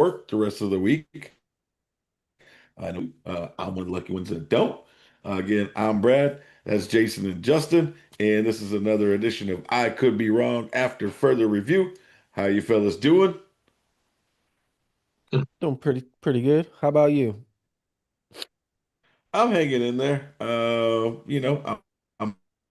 work the rest of the week. I know I'm one of the lucky ones that don't. Again, I'm Brad. That's Jason and Justin, and this is another edition of I Could Be Wrong after further review. How you fellas doing? Good. Doing pretty good. How about you? I'm hanging in there. I'm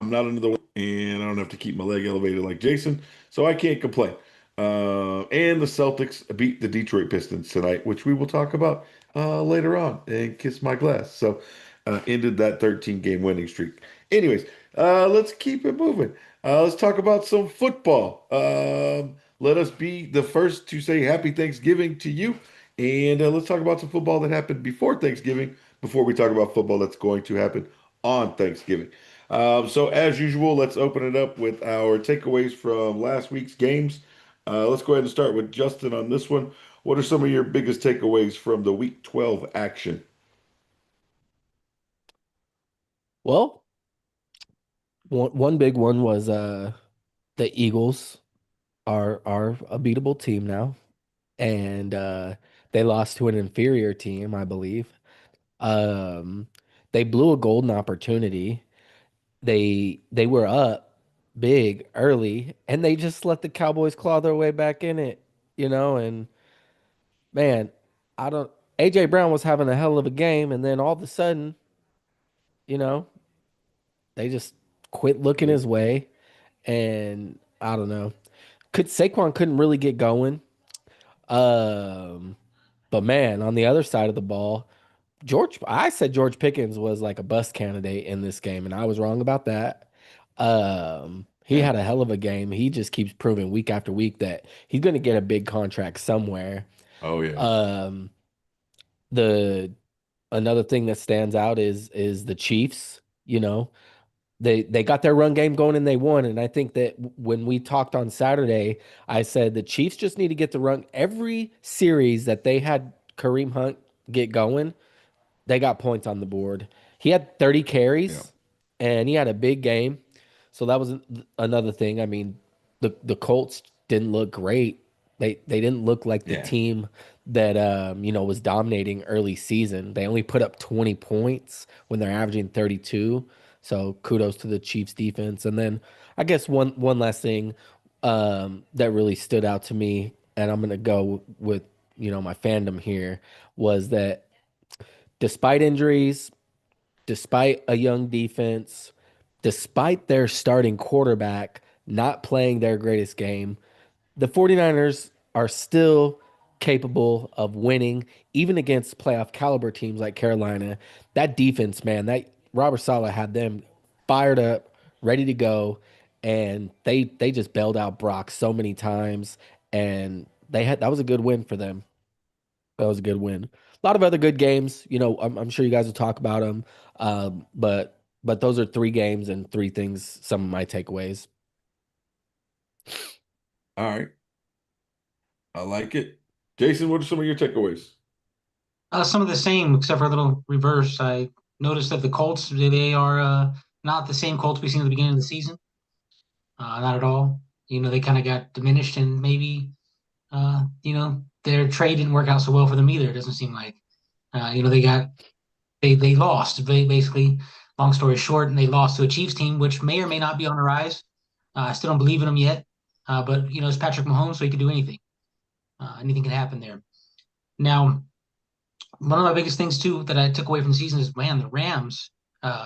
I'm not under the weather, and I don't have to keep my leg elevated like Jason, so I can't complain. And the Celtics beat the Detroit Pistons tonight, which we will talk about later on and kiss my glass. So ended that 13 game winning streak. Anyways, let's keep it moving. Let's talk about some football. Let us be the first to say Happy Thanksgiving to you, and let's talk about some football that happened before Thanksgiving before we talk about football that's going to happen on Thanksgiving. So, as usual, let's open it up with our takeaways from last week's games. Let's go ahead and start with Justin on this one. What are some of your biggest takeaways from the Week 12 action? Well, one big one was the Eagles are a beatable team now, and they lost to an inferior team, I believe. Um, they blew a golden opportunity. They were up big early, and they just let the Cowboys claw their way back in it, and man, I don't. AJ Brown was having a hell of a game, and then all of a sudden, you know, they just quit looking his way, and I don't know. Saquon couldn't really get going. Um, but man, on the other side of the ball, I said George Pickens was like a bust candidate in this game, and I was wrong about that. He Yeah. had a hell of a game. He just keeps proving week after week that he's going to get a big contract somewhere. Oh yeah. Um, the Another thing that stands out is the Chiefs. They got their run game going and they won. And I think that when we talked on Saturday, I said the Chiefs just need to get the run. Every series that they had Kareem Hunt get going, they got points on the board. He had 30 Yeah. carries and he had a big game. So that was another thing. I mean, the Colts didn't look great. They didn't look like the Yeah. team that was dominating early season. They only put up 20 points when they're averaging 32. So kudos to the Chiefs defense. And then I guess one last thing that really stood out to me, and I'm gonna go with my fandom here, was that despite injuries, despite a young defense, despite their starting quarterback not playing their greatest game, the 49ers are still capable of winning, even against playoff caliber teams like Carolina. That defense, man, that Robert Saleh had them fired up, ready to go, and they just bailed out Brock so many times, and that was a good win for them. That was a good win. A lot of other good games. I'm sure you guys will talk about them. But those are three games and three things. Some of my takeaways. All right. I like it. Jason, what are some of your takeaways? Some of the same, except for a little reverse. I noticed that the Colts, they are not the same Colts we've seen at the beginning of the season. Not at all. They kind of got diminished, and maybe, their trade didn't work out so well for them either. It doesn't seem like. They lost. Basically, long story short, and they lost to a Chiefs team, which may or may not be on the rise. I still don't believe in them yet. But it's Patrick Mahomes, so he can do anything. Anything can happen there. Now, one of my biggest things too that I took away from the season is, man, the Rams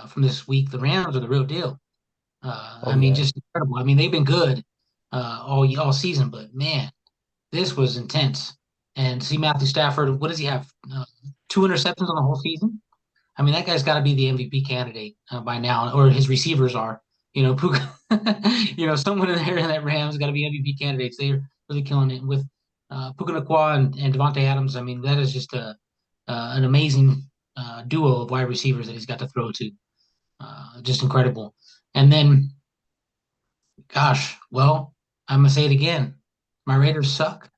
from this week. The Rams are the real deal. Oh yeah. Just incredible. I mean, they've been good all season, but man, this was intense. And see Matthew Stafford, what does he have? Two interceptions on the whole season. I mean, that guy's got to be the MVP candidate by now, or his receivers are. Puka, someone in there in that Rams got to be MVP candidates. They're really killing it with Puka Nacua and Devontae Adams. I mean, that is just an amazing duo of wide receivers that he's got to throw to. Just incredible. And then, gosh, well, I'm gonna say it again. My Raiders suck.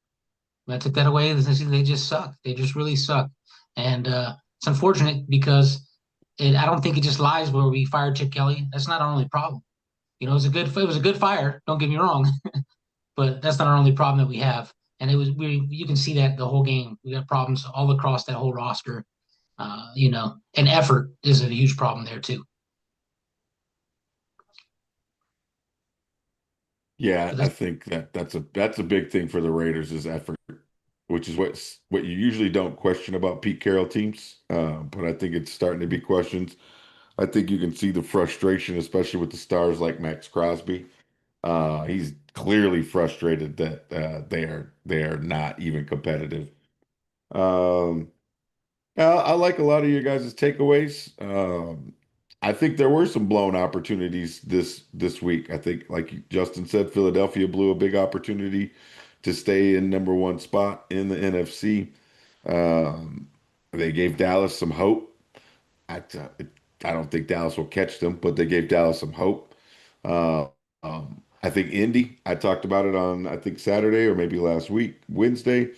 I took that away. They just suck. They just really suck. And it's unfortunate because I don't think it just lies where we fired Chip Kelly. That's not our only problem. It was a good fire. Don't get me wrong, but that's not our only problem that we have. and it was you can see that the whole game. We got problems all across that whole roster. And effort is a huge problem there too. Yeah, But I that's think that's a big thing for the Raiders is effort, which is what you usually don't question about Pete Carroll teams. But I think it's starting to be questions. I think you can see the frustration, especially with the stars like Max Crosby. He's clearly frustrated that they are not even competitive. Um, I like a lot of your guys' takeaways. I think there were some blown opportunities this week. I think, like Justin said, Philadelphia blew a big opportunity to stay in number one spot in the NFC. Um, they gave Dallas some hope. I, I don't think Dallas will catch them, but they gave Dallas some hope. I think Indy, I talked about it on, I think Saturday or maybe last week, Wednesday.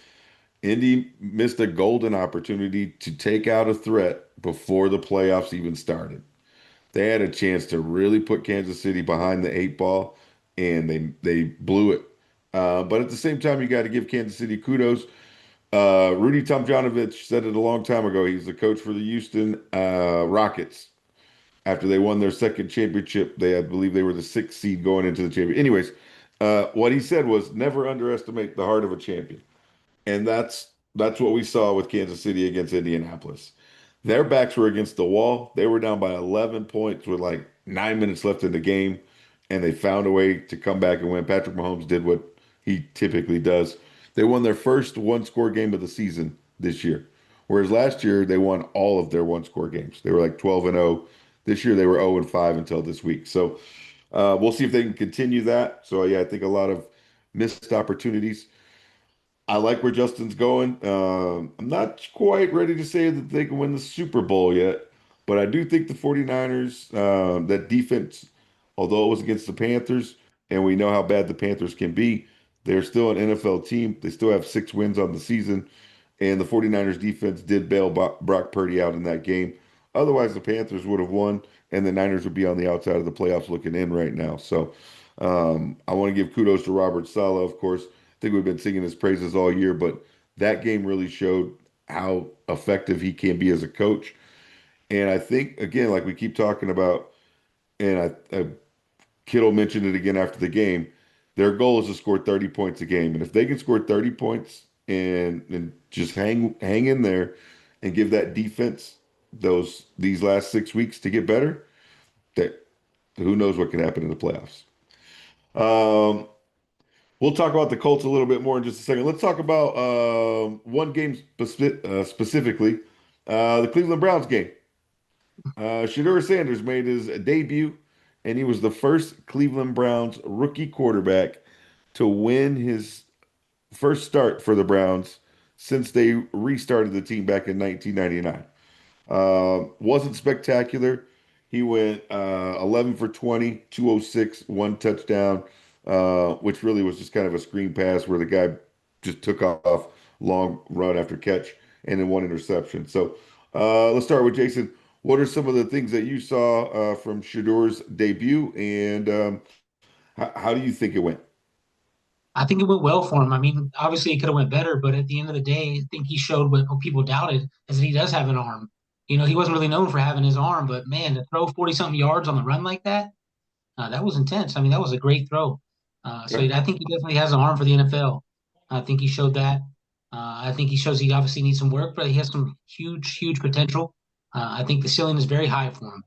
Indy missed a golden opportunity to take out a threat before the playoffs even started. They had a chance to really put Kansas City behind the eight ball, and they blew it. But at the same time, you got to give Kansas City kudos. Rudy Tomjanovich said it a long time ago. He's the coach for the Houston Rockets. After they won their second championship, I believe they were the sixth seed going into the championship. Anyways, what he said was never underestimate the heart of a champion. And that's what we saw with Kansas City against Indianapolis. Their backs were against the wall. They were down by 11 points with like 9 minutes left in the game, and they found a way to come back and win. Patrick Mahomes did what he typically does. They won their first one-score game of the season this year, whereas last year they won all of their one-score games. They were like 12 and 0. This year they were 0 and 5 until this week. So we'll see if they can continue that. So yeah, I think a lot of missed opportunities. I like where Justin's going. I'm not quite ready to say that they can win the Super Bowl yet, but I do think the 49ers, that defense, although it was against the Panthers, and we know how bad the Panthers can be, they're still an NFL team. They still have 6 wins on the season, and the 49ers defense did bail Brock Purdy out in that game. Otherwise, the Panthers would have won, and the Niners would be on the outside of the playoffs looking in right now. So I want to give kudos to Robert Saleh, of course. I think we've been singing his praises all year, but that game really showed how effective he can be as a coach. And I think, again, like we keep talking about, and Kittle mentioned it again after the game, their goal is to score 30 points a game. And if they can score 30 points and just hang in there and give that defense these last 6 weeks to get better, that who knows what can happen in the playoffs. Um, We'll talk about the Colts a little bit more in just a second. Let's talk about one game specifically, the Cleveland Browns game. Shedeur Sanders made his debut, and he was the first Cleveland Browns rookie quarterback to win his first start for the Browns since they restarted the team back in 1999. Wasn't spectacular. He went 11 for 20, 206, one touchdown, which really was just kind of a screen pass where the guy just took off long run after catch and then one interception. So let's start with Jason. What are some of the things that you saw from Shadeur's debut, and how do you think it went? I think it went well for him. I mean, obviously it could have went better, but at the end of the day, I think he showed what people doubted is that he does have an arm. He wasn't really known for having his arm, but man, to throw 40 something yards on the run like that, that was intense. I mean, that was a great throw. So Yeah. I think he definitely has an arm for the NFL. I think he showed that. I think he shows he obviously needs some work, but he has some huge, huge potential. I think the ceiling is very high for him.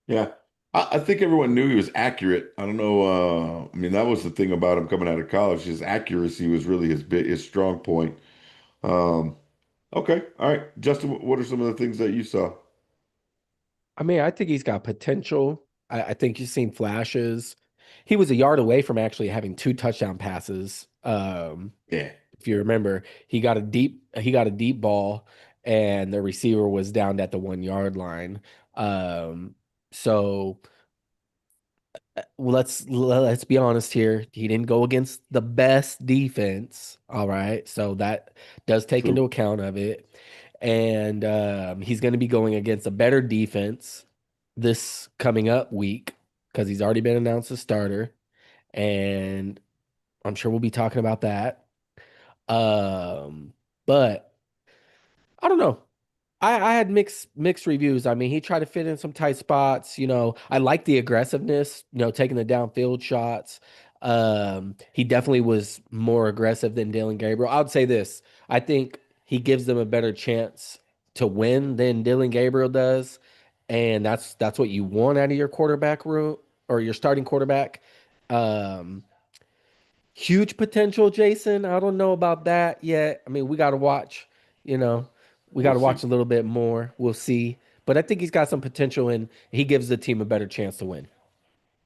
Yeah. I think everyone knew he was accurate. I don't know. I mean, that was the thing about him coming out of college. His accuracy was really his strong point. Um, okay. All right. Justin, what are some of the things that you saw? I mean, I think he's got potential. I think you've seen flashes. He was a yard away from actually having two touchdown passes. Yeah. If you remember, he got a deep ball, and the receiver was down at the 1 yard line. Um, so let's be honest here. He didn't go against the best defense. All right. So that does take into True. account of it. And he's going to be going against a better defense this coming up week because he's already been announced a starter. and I'm sure we'll be talking about that. Um, but I don't know. I had mixed reviews. I mean, he tried to fit in some tight spots. I like the aggressiveness, taking the downfield shots. He definitely was more aggressive than Dylan Gabriel. I would say this. I think he gives them a better chance to win than Dylan Gabriel does. And that's what you want out of your quarterback room or your starting quarterback. Um, Huge potential, Jason. I don't know about that yet. I mean, we got to watch, you know, we got We'll to watch see. a little bit more. We'll see. But I think he's got some potential and he gives the team a better chance to win.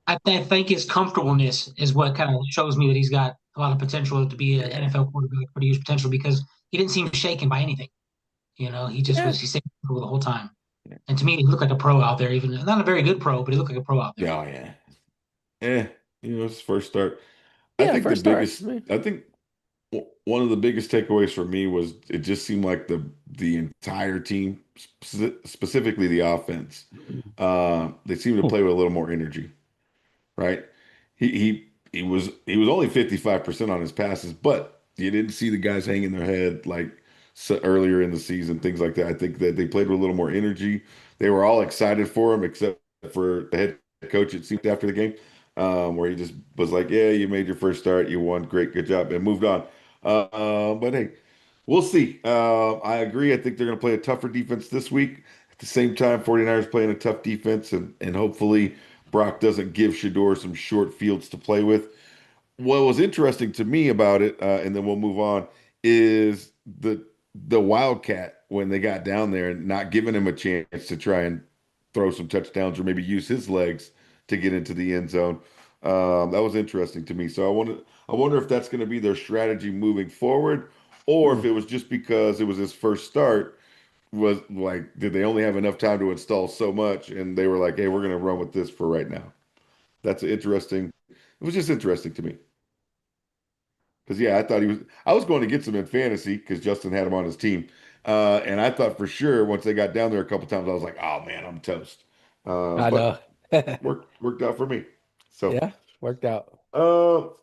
I think his comfortableness is what kind of shows me that he's got a lot of potential to be an Yeah. NFL quarterback, pretty huge potential because he didn't seem shaken by anything. He just Yeah. was he stayed comfortable the whole time. And to me, he looked like a pro out there, even not a very good pro, but he looked like a pro out there. Yeah, oh, yeah. Eh, his first start. I Yeah, think the first start. I biggest, mean, I think one of the biggest takeaways for me was it just seemed like the entire team, specifically the offense, they seemed to play with a little more energy, right? He was only 55% on his passes, but you didn't see the guys hanging their head like earlier in the season, things like that. I think that they played with a little more energy. They were all excited for him, except for the head coach, it seemed after the game, where he just was like, "Yeah, you made your first start, you won, great, good job," and moved on. But hey, we'll see. I agree. I think they're going to play a tougher defense this week. At the same time, 49ers playing a tough defense, and hopefully Brock doesn't give Shador some short fields to play with. What was interesting to me about it, and then we'll move on, is the Wildcat when they got down there and not giving him a chance to try and throw some touchdowns or maybe use his legs to get into the end zone. That was interesting to me. So I wonder if that's going to be their strategy moving forward, or if hmm. it was just because it was his first start. Was like, did they only have enough time to install so much, and they were like, "Hey, we're going to run with this for right now." That's interesting. It was just interesting to me because yeah, I thought he was. I was going to get some in fantasy because Justin had him on his team, and I thought for sure once they got down there a couple times, I was like, "Oh man, I'm toast." I know. But worked out for me. So, Yeah, worked out. all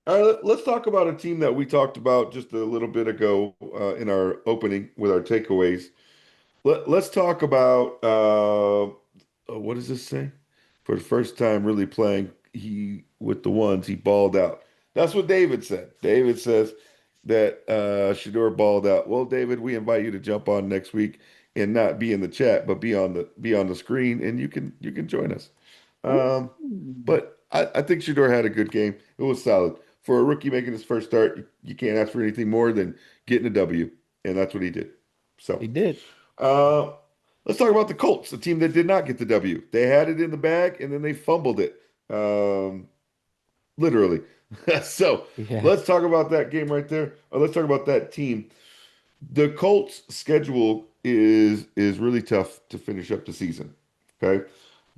right, let's talk about a team that we talked about just a little bit ago in our opening with our takeaways. Let's talk about what does this say? For the first time really playing he with the ones he balled out. That's what David said. David says that Shador balled out. Well, David, we invite you to jump on next week and not be in the chat, but be on the screen and you can join us. Um, Ooh. but I think Shador had a good game. It was solid. For a rookie making his first start, you can't ask for anything more than getting a W, and that's what he did. So. He did. Uh, let's talk about the Colts, the team that did not get the W. They had it in the bag and then they fumbled it, literally. So Yeah. let's talk about that game right there. Or let's talk about that team. The Colts' schedule is really tough to finish up the season. Okay,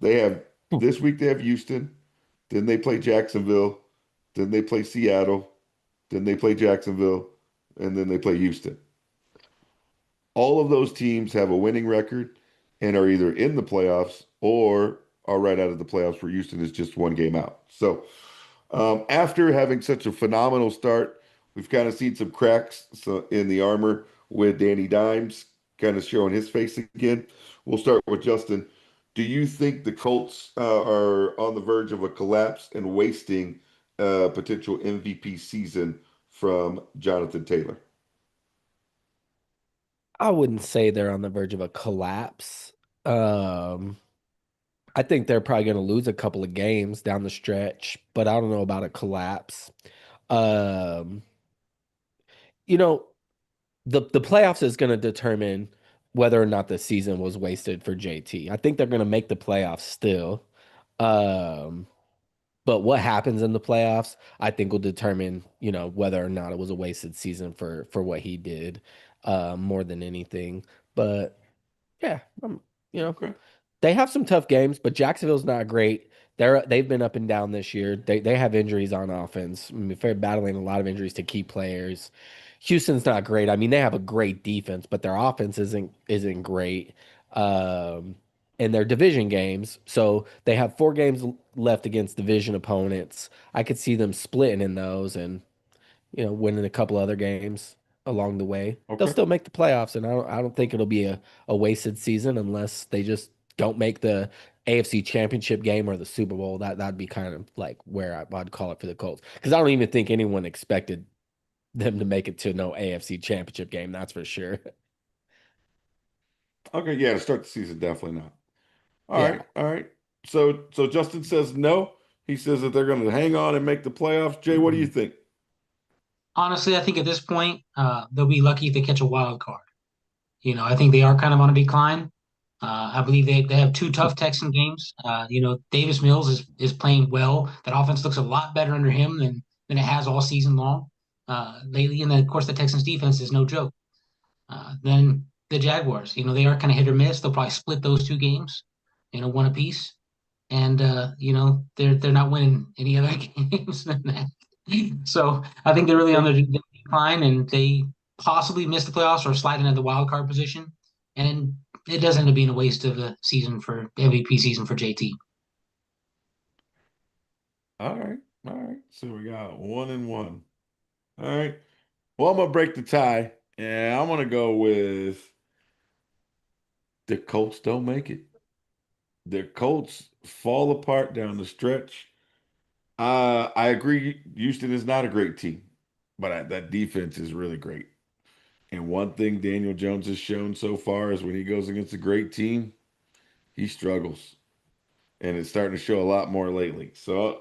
they have this week they have Houston, then they play Jacksonville, then they play Seattle, then they play Jacksonville, and then they play Houston. All of those teams have a winning record and are either in the playoffs or are right out of the playoffs where Houston is just one game out. So after having such a phenomenal start, we've kind of seen some cracks in the armor with Danny Dimes kind of showing his face again. We'll start with Justin. Do you think the Colts are on the verge of a collapse and wasting a potential MVP season from Jonathan Taylor? I wouldn't say they're on the verge of a collapse. Um, I think they're probably going to lose a couple of games down the stretch, but I don't know about a collapse. Um, you know, the playoffs is going to determine whether or not the season was wasted for JT. I think they're going to make the playoffs still. Um, but what happens in the playoffs, I think will determine, whether or not it was a wasted season for what he did, more than anything. But yeah, you know, Okay. they have some tough games, but Jacksonville's not great. They've been up and down this year. They have injuries on offense. I mean, they're battling a lot of injuries to key players. Houston's not great. I mean, they have a great defense, but their offense isn't great. Um, in their division games. So they have 4 games left against division opponents. I could see them splitting in those and winning a couple other games along the way. They'll Okay. still make the playoffs, and I don't think it'll be a wasted season unless they just don't make the AFC Championship game or the Super Bowl. That'd be kind of like where I'd call it for the Colts because I don't even think anyone expected them to make it to no AFC Championship game. That's for sure. Okay. Yeah, to start the season, definitely not. All Yeah. right. All right. So Justin says no. He says that they're going to hang on and make the playoffs. Jay, what do you Mhm. think? Honestly, I think at this point, they'll be lucky if they catch a wild card. I think they are kind of on a decline. I believe they have two tough Texan games. Davis Mills is playing well. That offense looks a lot better under him than it has all season long lately. And then, of course, the Texans defense is no joke. Then the Jaguars, they are kind of hit or miss. They'll probably split those two games, one apiece. And they're not winning any other games than that. So I think they're really on Okay. their decline, and they possibly miss the playoffs or slide into the wild card position. And it does end up being a waste of a season for MVP season for JT. All right. All right. So we got 1-1. All right. Well, I'm gonna break the tie. Yeah, I'm gonna go with the Colts don't make it. The Colts fall apart down the stretch. I agree. Houston is not a great team, but that defense is really great. And one thing Daniel Jones has shown so far is when he goes against a great team, he struggles, and it's starting to show a lot more lately. So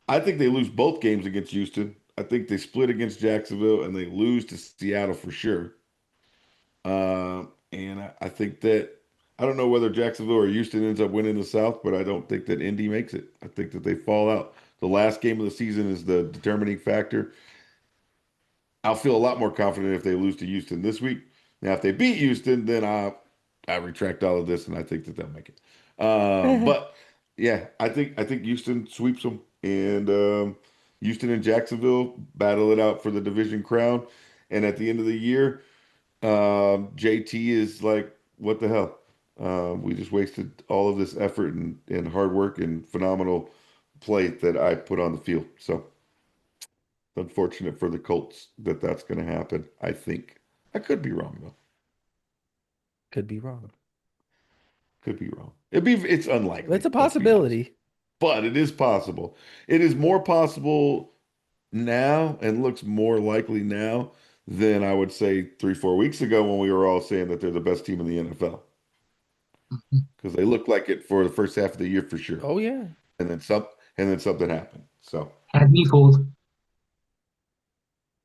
I think they lose both games against Houston. I think they split against Jacksonville, and they lose to Seattle for sure. And I think that I don't know whether Jacksonville or Houston ends up winning the South, but I don't think that Indy makes it. I think that they fall out. The last game of the season is the determining factor. I'll feel a lot more confident if they lose to Houston this week. Now, if they beat Houston, then I retract all of this, and I think that they'll make it. But yeah, I think Houston sweeps them, and Houston and Jacksonville battle it out for the division crown. And at the end of the year, JT is like, what the hell? We just wasted all of this effort and hard work and phenomenal play that I put on the field. So unfortunate for the Colts that that's going to happen. I think I could be wrong though. Could be wrong. Could be wrong. It's It's unlikely. a Let's be honest, possibility. but it is possible. It is more possible now and looks more likely now than I would say 3, 4 weeks ago when we were all saying that they're the best team in the NFL because they looked like it for the first half of the year for sure, Oh yeah. and then some, and then something happened. So Had me fooled.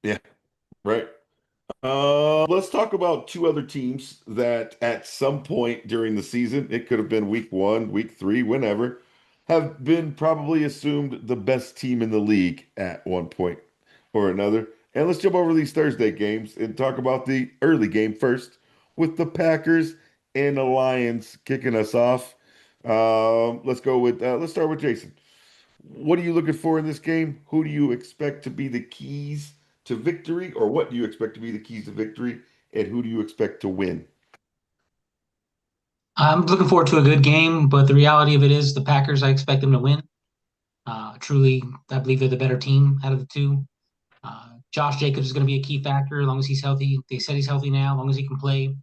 yeah, right. Let's talk about two other teams that at some point during the season, it could have been week 1, week 3, whenever, have been probably assumed the best team in the league at one point or another. And let's jump over these Thursday games and talk about the early game first with the Packers and the Lions kicking us off. Let's start with Jason. What are you looking for in this game? Who do you expect to be the keys to victory, or what do you expect to be the keys to victory, and who do you expect to win? I'm looking forward to a good game, but the reality of it is the Packers, I expect them to win. Truly, I believe they're the better team out of the two. Josh Jacobs is going to be a key factor as long as he's healthy. They said he's healthy now, as long as he can play.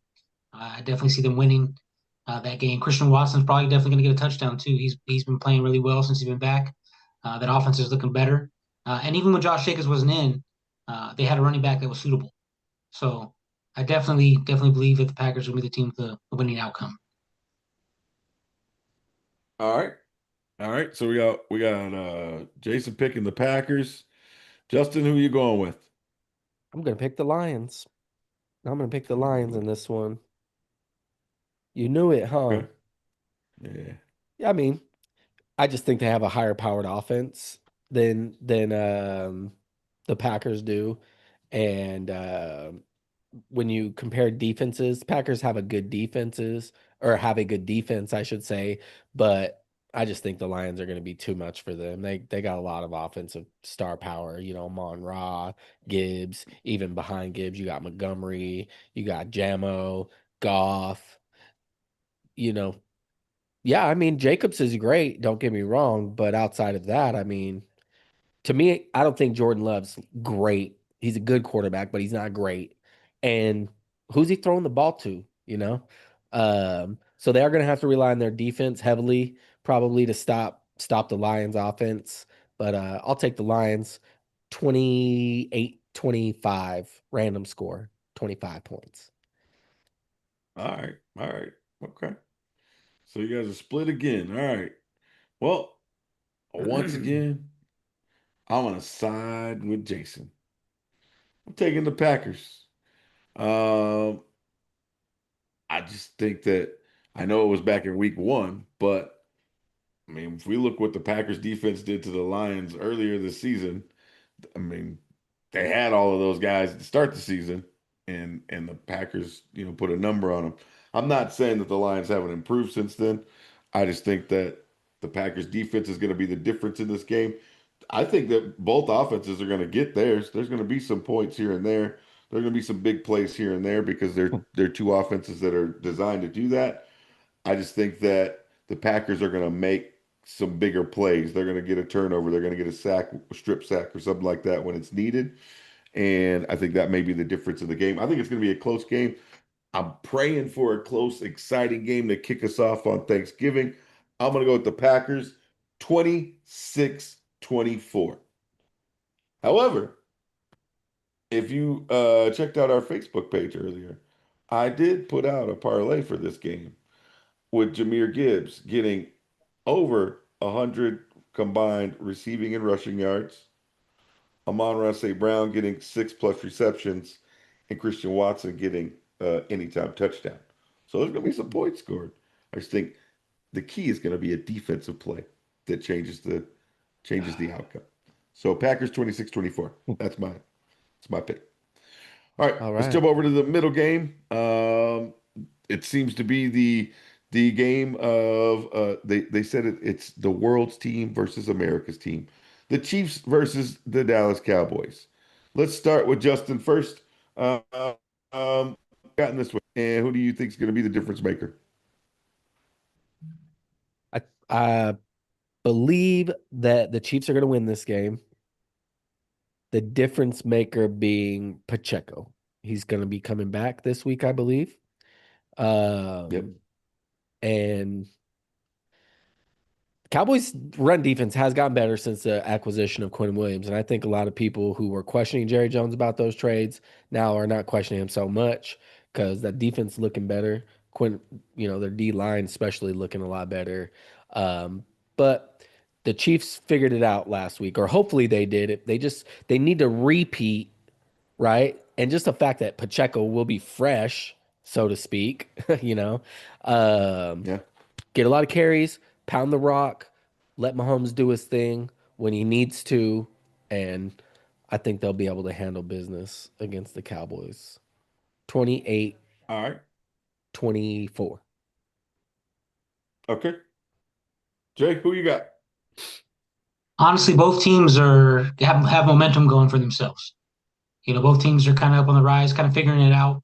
I definitely see them winning that game. Christian Watson's probably definitely going to get a touchdown too. He's been playing really well since he's been back. That offense is looking better. And even when Josh Jacobs wasn't in, they had a running back that was suitable. So I definitely believe that the Packers will be the team with the winning outcome. All right. All right. So we got Jason picking the Packers. Justin, who you going with? I'm gonna pick the Lions. I'm gonna pick the Lions in this one. You knew it, huh? Okay. Yeah. Yeah, I mean, I just think they have a higher powered offense than the Packers do. And when you compare defenses, Packers have a good defenses or have a good defense, I should say, but I just think the Lions are going to be too much for them. They got a lot of offensive star power, Mon Ra, Gibbs, even behind Gibbs, you got Montgomery, you got Jamo, Goff, you know. Yeah, I mean, Jacobs is great, don't get me wrong, but outside of that, I mean, to me, I don't think Jordan Love's great. He's a good quarterback, but he's not great. And who's he throwing the ball to, you know? So they are going to have to rely on their defense heavily, probably to stop the Lions offense. But I'll take the Lions 28-25 random score, 25 points. All right. All right. Okay. So you guys are split again. All right. Well, once again, I'm gonna side with Jason. I'm taking the Packers. Um, I just think that I know it was back in week one, but I mean, if we look what the Packers defense did to the Lions earlier this season, I mean, they had all of those guys to start the season, and the Packers, put a number on them. I'm not saying that the Lions haven't improved since then. I just think that the Packers defense is going to be the difference in this game. I think that both offenses are going to get theirs. There's going to be some points here and there. There's going to be some big plays here and there because they're two offenses that are designed to do that. I just think that the Packers are going to make some bigger plays. They're going to get a turnover. They're going to get a sack, a strip sack, or something like that when it's needed. And I think that may be the difference in the game. I think it's going to be a close game. I'm praying for a close, exciting game to kick us off on Thanksgiving. I'm going to go with the Packers 26-24. However, if you checked out our Facebook page earlier, I did put out a parlay for this game with Jahmyr Gibbs getting over 100 combined receiving and rushing yards, Amon-Ra St. Brown getting 6+ receptions, and Christian Watson getting anytime touchdown. So there's going to be some points scored. I just think the key is going to be a defensive play that changes the outcome. So Packers 26-24. That's my pick. All right, All let's right. jump over to the middle game. It seems to be the game of they said it's the world's team versus America's team, the Chiefs versus the Dallas Cowboys. Let's start with Justin first. Uh, gotten this one, and who do you think is going to be the difference maker? I believe that the Chiefs are going to win this game. The difference maker being Pacheco. He's going to be coming back this week, I believe. Yep. Um, and Cowboys' run defense has gotten better since the acquisition of Quinn Williams. And I think a lot of people who were questioning Jerry Jones about those trades now are not questioning him so much because that defense looking better. Quinn, their D line especially looking a lot better. But the Chiefs figured it out last week, or hopefully they did it. They need to repeat, right? And just the fact that Pacheco will be fresh, so to speak, you know. Um, Yeah. get a lot of carries, pound the rock, let Mahomes do his thing when he needs to, and I think they'll be able to handle business against the Cowboys. 28-24. All right. Okay. Jay, who you got? Honestly, both teams have momentum going for themselves. Both teams are kind of up on the rise, kind of figuring it out.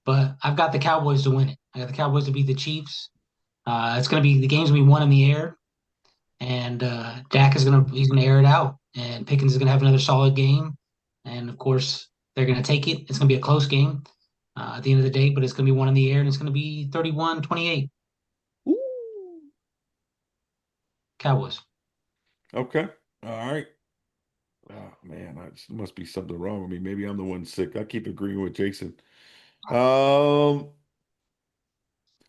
But I've got the Cowboys to win it. I got the Cowboys to beat the Chiefs. It's going to be the game's going to be won in the air, and Dak he's gonna air it out, and Pickens is gonna have another solid game, and of course they're gonna take it. It's gonna be a close game at the end of the day, but it's gonna be one in the air, and it's gonna be 31-28 Ooh. Cowboys. Okay. All right. Oh man, must be something wrong with me. Maybe I'm the one sick. I keep agreeing with Jason. Um,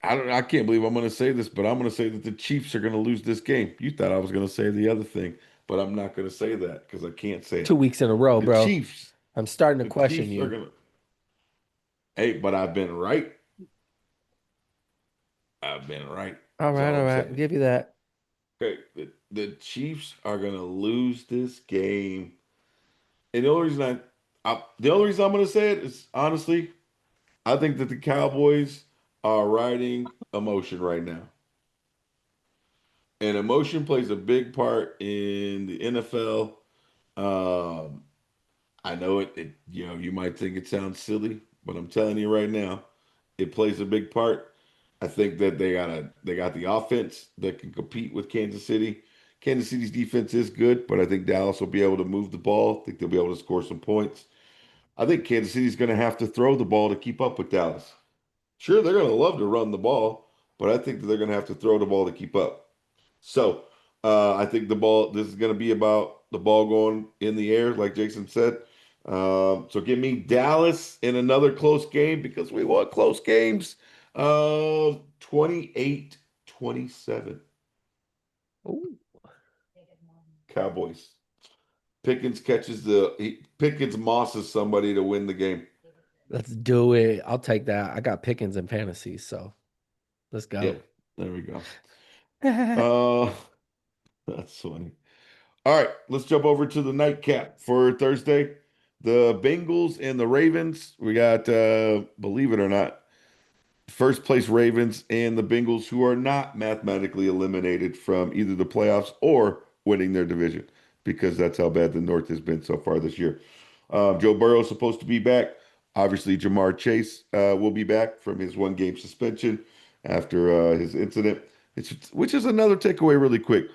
I don't. I can't believe I'm going to say this, but I'm going to say that the Chiefs are going to lose this game. You thought I was going to say the other thing, but I'm not going to say that because I can't say Two it. weeks in a row, The bro. Chiefs. I'm starting to The question Chiefs are you. going to. Hey, but I've been right. I've been right. All That's right, all all I'm right. saying. Give you that. Okay, the Chiefs are going to lose this game, and the only reason I'm going to say it is honestly, I think that the Cowboys are riding emotion right now. And emotion plays a big part in the NFL. Um, I know you might think it sounds silly, but I'm telling you right now, it plays a big part. I think that they got the offense that can compete with Kansas City. Kansas City's defense is good, but I think Dallas will be able to move the ball. I think they'll be able to score some points. I think Kansas City's going to have to throw the ball to keep up with Dallas. Sure, they're going to love to run the ball, but I think that they're going to have to throw the ball to keep up. So I think this is going to be about the ball going in the air, like Jason said. So give me Dallas in another close game because we want close games. 28-27 Ooh, Cowboys. Pickens mosses somebody to win the game. let's do it. I'll take that. I got Pickens in fantasy, so let's go. Yep, there we go. Uh, that's funny. All right, let's jump over to the nightcap for Thursday. The Bengals and the Ravens. We got, believe it or not, first place Ravens and the Bengals, who are not mathematically eliminated from either the playoffs or winning their division, because that's how bad the North has been so far this year. Joe Burrow is supposed to be back. Obviously, Jamar Chase will be back from his 1 game suspension after his incident, which is another takeaway really quick.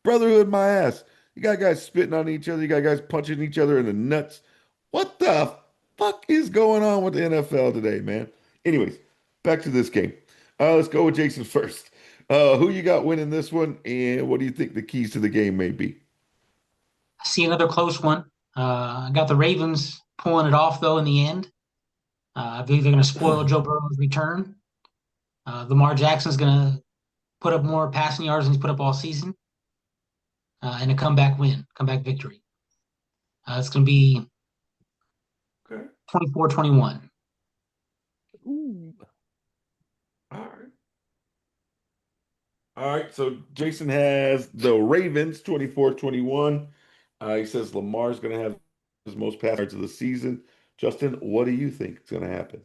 Brotherhood, my ass. You got guys spitting on each other. You got guys punching each other in the nuts. What the fuck is going on with the NFL today, man? Anyways, back to this game. Let's go with Jason first. Who you got winning this one, and what do you think the keys to the game may be? I see another close one. I got the Ravens pulling it off though in the end. I believe they're going to spoil Joe Burrow's return. Lamar Jackson's going to put up more passing yards than he's put up all season, and a comeback victory. It's going to be Okay. 24-21. Ooh. All right. All right. So Jason has the Ravens 24-21. He says Lamar's going to have his most passing yards of the season. Justin, what do you think is going to happen?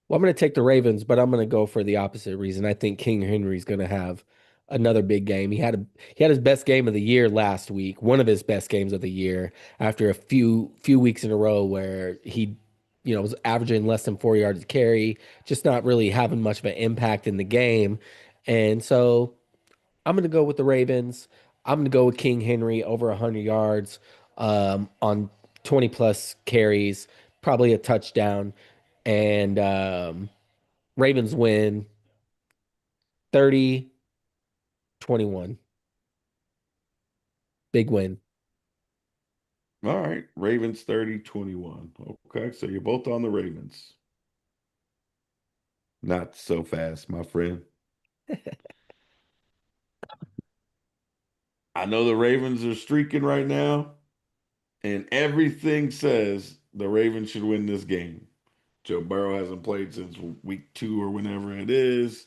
Well, I'm going to take the Ravens, but I'm going to go for the opposite reason. I think King Henry's going to have another big game. He had his best game of the year last week, one of his best games of the year after a few weeks in a row where he, was averaging less than 4 yards a carry, just not really having much of an impact in the game. And so I'm going to go with the Ravens. I'm going to go with King Henry over 100 yards on 20 plus carries, probably a touchdown. And Ravens win 30-21. Big win. All right. Ravens 30-21. Okay. So you're both on the Ravens. Not so fast, my friend. I know the Ravens are streaking right now, and everything says the Ravens should win this game. Joe Burrow hasn't played since week 2 or whenever it is.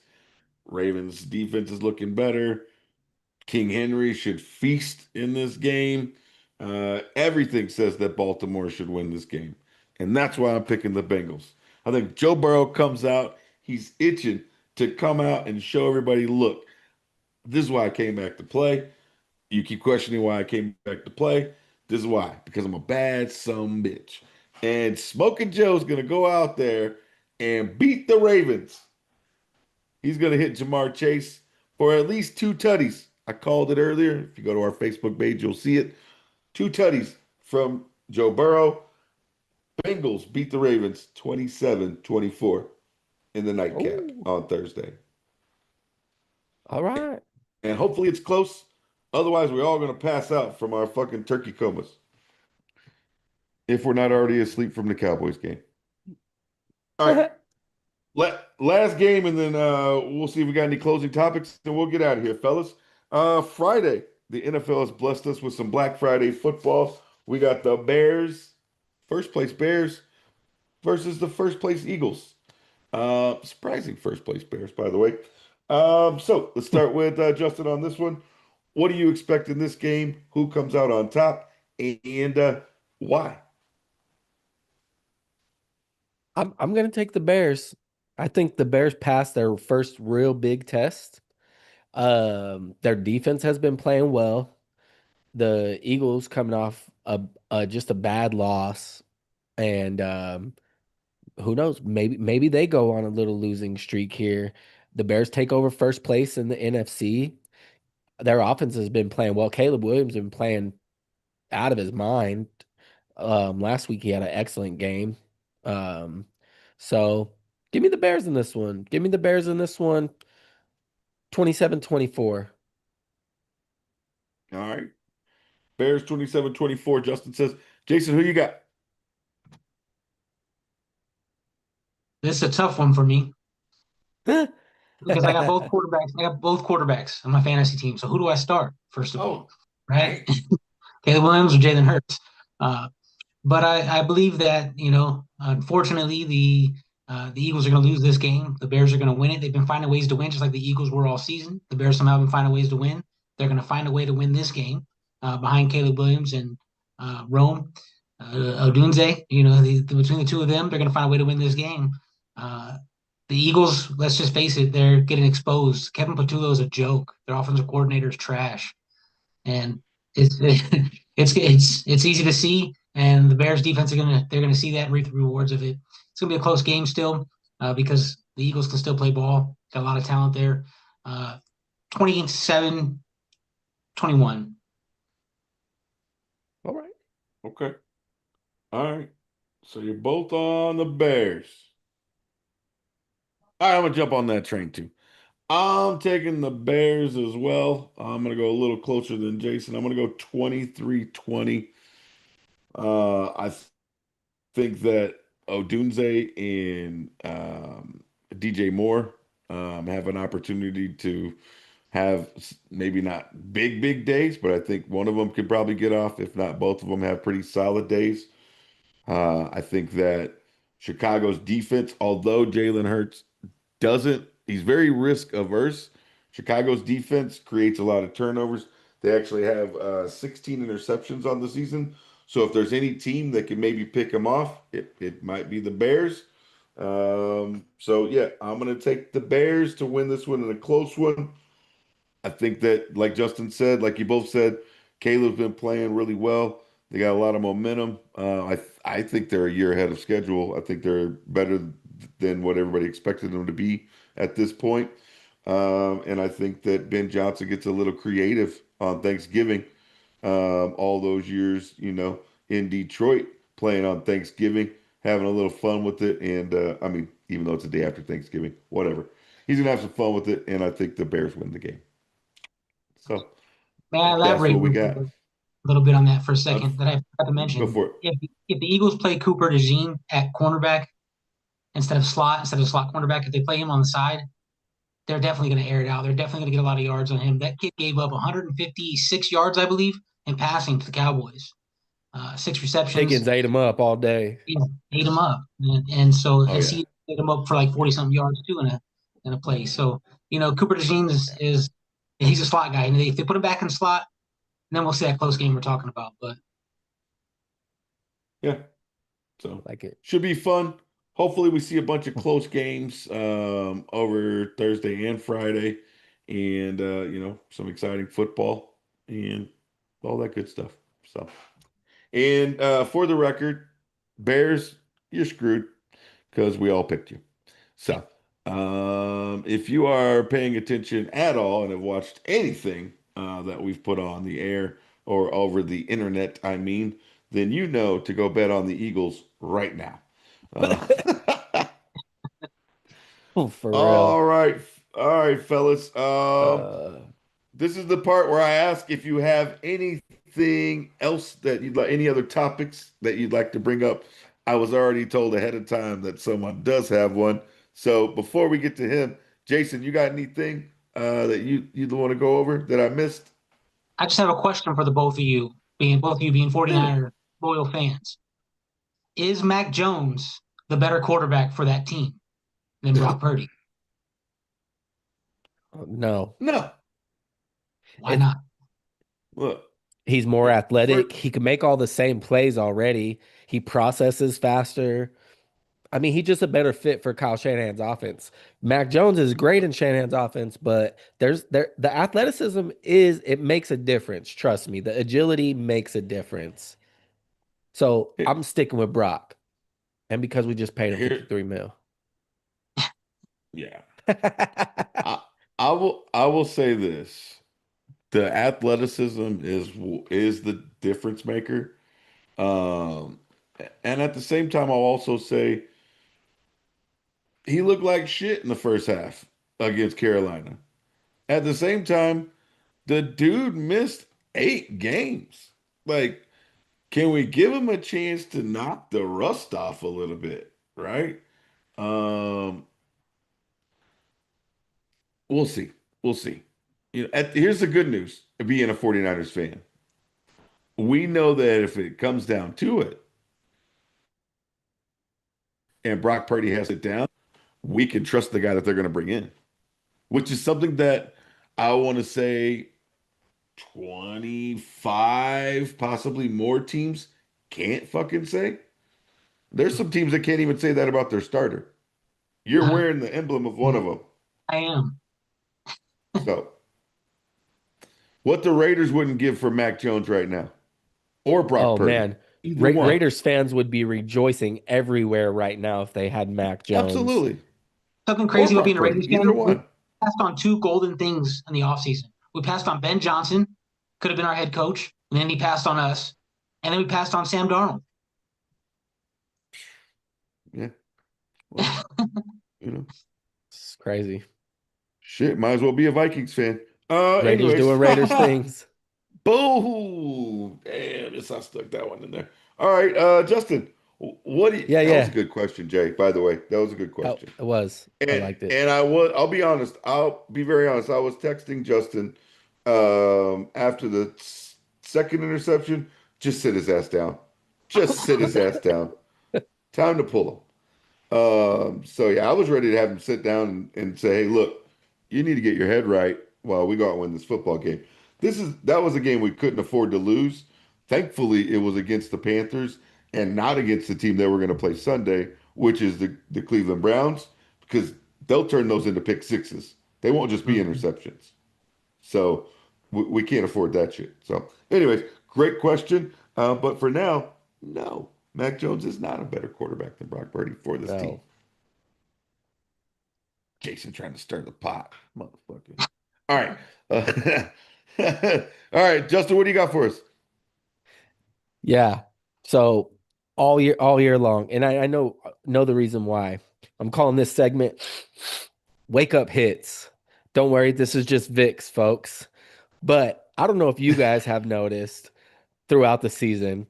Ravens defense is looking better. King Henry should feast in this game. Everything says that Baltimore should win this game. And that's why I'm picking the Bengals. I think Joe Burrow comes out. He's itching to come out and show everybody, look, this is why I came back to play. You keep questioning why I came back to play. This is why. Because I'm a bad some bitch. And Smoking Joe's going to go out there and beat the Ravens. He's going to hit Jamar Chase for at least 2 tutties. I called it earlier. If you go to our Facebook page, you'll see it. 2 tutties from Joe Burrow. Bengals beat the Ravens 27-24 in the nightcap Oh, on Thursday. all right. And hopefully it's close. Otherwise, we're all going to pass out from our fucking turkey comas if we're not already asleep from the Cowboys game. All right. Last game, and then we'll see if we got any closing topics, and we'll get out of here, fellas. Friday, the NFL has blessed us with some Black Friday football. We got the Bears, first place Bears, versus the first place Eagles. Surprising first place Bears, by the way. So let's start with Justin on this one. What do you expect in this game? Who comes out on top, and why? I'm gonna take the Bears. I think the Bears passed their first real big test. Their defense has been playing well. The Eagles coming off a just a bad loss, and who knows? Maybe they go on a little losing streak here. The Bears take over first place in the NFC. Their offense has been playing well. Caleb Williams has been playing out of his mind. Last week he had an excellent game. Um, so give me the Bears in this one. Give me the Bears in this one. 27-24. All right. Bears 27-24. Justin says, Jason, who you got? This is a tough one for me because I got both quarterbacks. I got both quarterbacks on my fantasy team. So who do I start first of all? Oh, Right, dang. Caleb Williams or Jalen Hurts. Uh, But I believe that, unfortunately, the Eagles are going to lose this game. The Bears are going to win it. They've been finding ways to win, just like the Eagles were all season. The Bears somehow have been finding ways to win. They're going to find a way to win this game behind Caleb Williams and Rome Odunze. Between the two of them, they're going to find a way to win this game. Uh, the Eagles, let's just face it, they're getting exposed. Kevin Patullo is a joke. Their offensive coordinator is trash, and it's it's easy to see. And the Bears defense they're gonna see that and reap the rewards of it. It's gonna be a close game still because the Eagles can still play ball. Got a lot of talent there. 27-21. All right. Okay. All right. So you're both on the Bears. All right, I'm gonna jump on that train too. I'm taking the Bears as well. I'm gonna go a little closer than Jason. I'm gonna go 23-20. I think that Odunze and DJ Moore have an opportunity to have maybe not big days, but I think one of them could probably get off. If not, both of them have pretty solid days. I think that Chicago's defense, although Jalen Hurts he's very risk averse. Chicago's defense creates a lot of turnovers. They actually have 16 interceptions on the season. So if there's any team that can maybe pick them off, it might be the Bears. So yeah, I'm going to take the Bears to win this one in a close one. I think that, like Justin said, like you both said, Caleb's been playing really well. They got a lot of momentum. I think they're a year ahead of schedule. I think they're better than what everybody expected them to be at this point. And I think that Ben Johnson gets a little creative on Thanksgiving. All those years, in Detroit, playing on Thanksgiving, having a little fun with it. And I mean, even though it's the day after Thanksgiving, whatever. He's gonna have some fun with it, and I think the Bears win the game. So May I that's elaborate what we got. a little bit on that for a Uh, second that I forgot to Go mention? for it. If the Eagles play Cooper DeJean at cornerback instead of slot cornerback, if they play him on the side, they're definitely going to air it out. They're definitely going to get a lot of yards on him. That kid gave up 156 yards, I believe, in passing to the Cowboys. Six receptions, Higgins ate him up all day. ate him up, and so Oh I yeah, see ate him up for like 40 something yards too in a play. So Cooper DeJean is he's a slot guy, and if they put him back in slot, then we'll see that close game we're talking about. But yeah. So Like it. should be fun. Hopefully, we see a bunch of close games over Thursday and Friday, and some exciting football and all that good stuff. So, and for the record, Bears, you're screwed because we all picked you. So, if you are paying attention at all and have watched anything that we've put on the air or over the internet, I mean, then you know to go bet on the Eagles right now. Uh, Oh, for real. all right, all right, fellas. Uh, This is the part where I ask if you have anything else that you'd like, any other topics that you'd like to bring up. I was already told ahead of time that someone does have one. So before we get to him, Jason, you got anything that you'd want to go over that I missed? I just have a question for the both of you being Yeah. 49er loyal fans. Is Mac Jones the better quarterback for that team than Brock Purdy? no. No. Why It not? Look, He's more for athletic. He can make all the same plays already. He processes faster. I mean, he's just a better fit for Kyle Shanahan's offense. Mac Jones is great in Shanahan's offense, but the athleticism it makes a difference. Trust me. The agility makes a difference. So it, I'm sticking with Brock. And because we just paid him Here, 53 mil. yeah. I I will say this. The athleticism is the difference maker. Um, and at the same time, I'll also say he looked like shit in the first half against Carolina. At the same time, the dude missed 8 games. Like, can we give him a chance to knock the rust off a little bit, right? Um, we'll see. We'll see. Here's the good news of being a 49ers fan. We know that if it comes down to it and Brock Purdy has it down, we can trust the guy that they're going to bring in, which is something that I want to say 25, possibly more teams can't fucking say. There's some teams that can't even say that about their starter. You're wearing the emblem of one of them. I am. So, what the Raiders wouldn't give for Mac Jones right now or Brock Oh Purdy, man, either one. Raiders fans would be rejoicing everywhere right now if they had Mac Jones. Absolutely. Something Or crazy about Brock being a Purdy, Raiders either fan. We one. passed on two golden things in the offseason. We passed on Ben Johnson, could have been our head coach, and then he passed on us. And then we passed on Sam Darnold. Yeah. Well, you know, It's crazy. shit, might as well be a Vikings fan. Raiders Anyways. doing Raiders things. Boom. Damn, this I stuck that one in there. All right, Justin, Yeah, that was a yeah. good question, Jay, by the way. That was a good Oh, question. it was. I And liked it. and I'll be honest, I'll be very honest. I was texting Justin after the second interception, just sit his ass down. Just sit his ass down. Time to pull him. So yeah, I was ready to have him sit down and say, hey, look, you need to get your head right while we go out and win this football game. That was a game we couldn't afford to lose. Thankfully, it was against the Panthers and not against the team that we're going to play Sunday, which is the Cleveland Browns, because they'll turn those into pick sixes. They won't just be Mhm. interceptions. So we can't afford that shit. So, anyways, great question. But for now, no, Mac Jones is not a better quarterback than Brock Purdy for this team. No. Jason trying to stir the pot, motherfucker. All right. All right, Justin, what do you got for us? Yeah. So all year long, and I know the reason why. I'm calling this segment Wake Up Hits. Don't worry, this is just Vicks, folks. But I don't know if you guys have noticed throughout the season,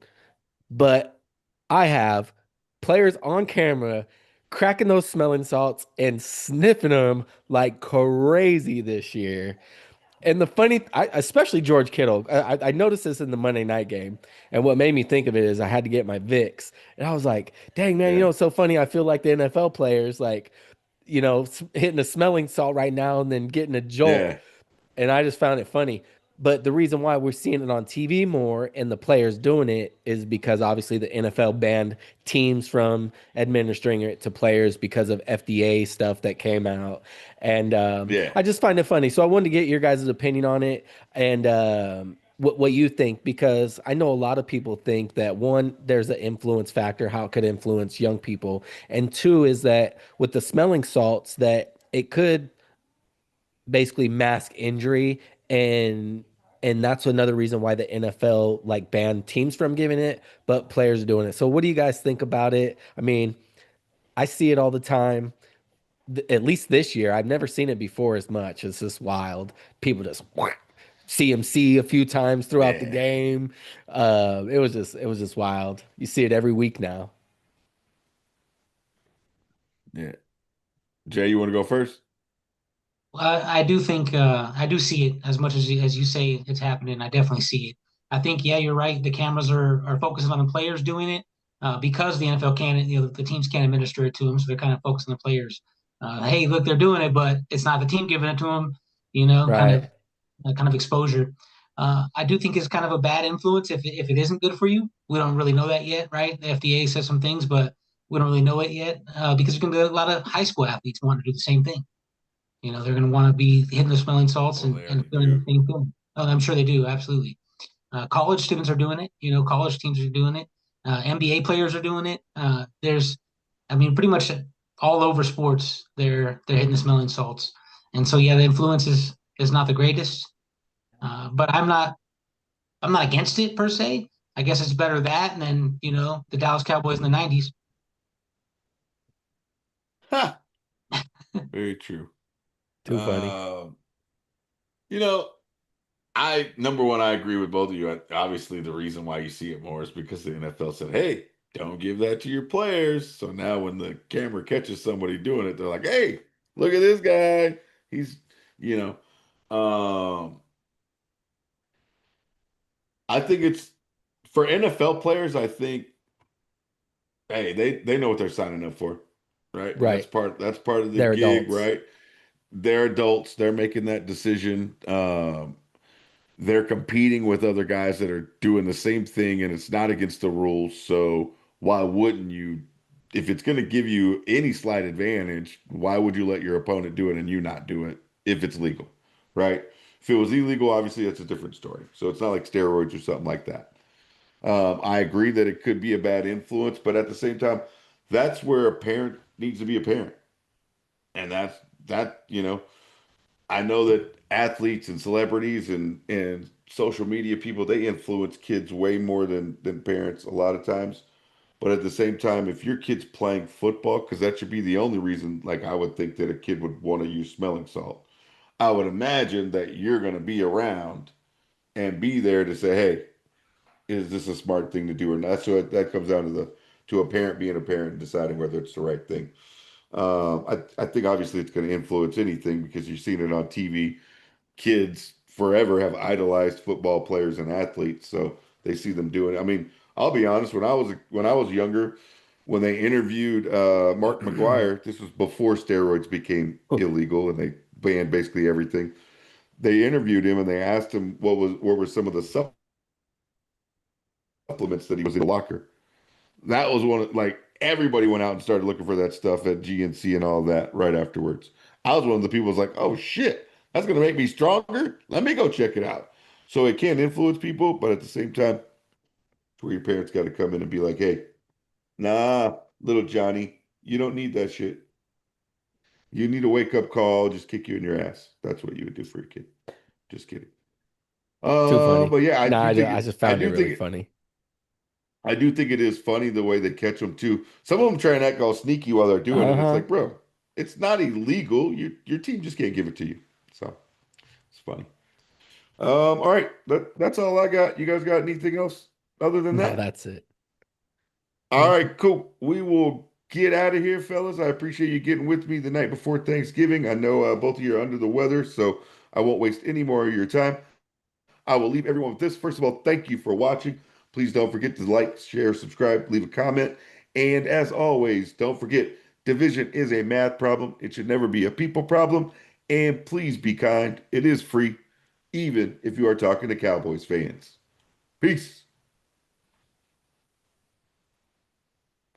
but I have players on camera cracking those smelling salts and sniffing them like crazy this year. And the especially George Kittle, I noticed this in the Monday night game. And what made me think of it is I had to get my Vicks. And I was like, dang, man, Yeah, it's so funny. I feel like the NFL players, like, hitting a smelling salt right now and then getting a jolt, yeah, and I just found it funny. But the reason why we're seeing it on TV more and the players doing it is because obviously the NFL banned teams from administering it to players because of FDA stuff that came out. And yeah, I just find it funny. So I wanted to get your guys' opinion on it and what you think, because I know a lot of people think that one, there's an influence factor, how it could influence young people. And two is that with the smelling salts, that it could basically mask injury, and that's another reason why the NFL like banned teams from giving it, but players are doing it. So what do you guys think about it? I mean, I see it all the time. At least this year, I've never seen it before as much. It's just wild. People just CMC a few times throughout the yeah, game. It was just wild. You see it every week now. yeah. Jay, you want to go first? I do think I do see it as much as you say it's happening. I definitely see it. I think yeah, you're right. The cameras are focusing on the players doing it because the NFL can't, the teams can't administer it to them, so they're kind of focusing on the players. Hey, look, they're doing it, but it's not the team giving it to them. Right. Kind of exposure. I do think it's kind of a bad influence if it isn't good for you. We don't really know that yet, right? The FDA says some things, but we don't really know it yet because there's going to be a lot of high school athletes wanting to do the same thing. They're going to want to be hitting the smelling salts Oh, they and already feeling the do. same thing. Oh, I'm sure they do. Absolutely. College students are doing it. College teams are doing it. NBA players are doing it. There's I mean, pretty much all over sports, they're hitting the smelling salts. And so yeah, the influence is not the greatest. But I'm not against it per se. I guess it's better that than, the Dallas Cowboys in the 90s. Ha! Very true. Too funny. Um, you know, I number one, I agree with both of you. Obviously, the reason why you see it more is because the NFL said, "Hey, don't give that to your players." So now, when the camera catches somebody doing it, they're like, "Hey, look at this guy. He's, you know." I think it's for NFL players. I think, hey, they know what they're signing up for, right? And Right. that's part of the They're gig, adults. right? They're adults. They're making that decision. They're competing with other guys that are doing the same thing, and it's not against the rules. So why wouldn't you? If it's going to give you any slight advantage, why would you let your opponent do it and you not do it if it's legal, right? If it was illegal, obviously that's a different story. So it's not like steroids or something like that. I agree that it could be a bad influence, but at the same time, that's where a parent needs to be a parent, and that. I know that athletes and celebrities and social media people, they influence kids way more than parents a lot of times. But at the same time, if your kid's playing football, because that should be the only reason, like I would think that a kid would want to use smelling salt. I would imagine that you're going to be around and be there to say, "Hey, is this a smart thing to do or not?" So that comes down to the to a parent being a parent and deciding whether it's the right thing. I think obviously it's going to influence anything because you've seen it on TV. Kids forever have idolized football players and athletes, so they see them doing it. I mean, I'll be honest, when I was younger, when they interviewed Mark McGuire, this was before steroids became illegal and they banned basically everything. They interviewed him and they asked him what were some of the supplements that he was in the locker. That was one of like everybody went out and started looking for that stuff at GNC and all that right afterwards. I was one of the people who was like, "Oh shit, that's gonna make me stronger. Let me go check it out." So it can influence people, but at the same time, it's where your parents got to come in and be like, "Hey, nah, little Johnny, you don't need that shit. You need a wake up call. Just kick you in your ass." That's what you would do for your kid. Just kidding. Too funny. But yeah, No, I just I found it do really think funny. I do think it is funny the way they catch them too. Some of them try and act all sneaky while they're doing it. It's Uh-huh. like, bro, it's not illegal. Your team just can't give it to you. So it's funny. All right, that's all I got. You guys got anything else other than No, that? that's it. All right, cool. We will get out of here, fellas. I appreciate you getting with me the night before Thanksgiving. I know both of you are under the weather, so I won't waste any more of your time. I will leave everyone with this. First of all, thank you for watching. Please don't forget to like, share, subscribe, leave a comment. And as always, don't forget division is a math problem. It should never be a people problem. And please be kind. It is free, even if you are talking to Cowboys fans. Peace.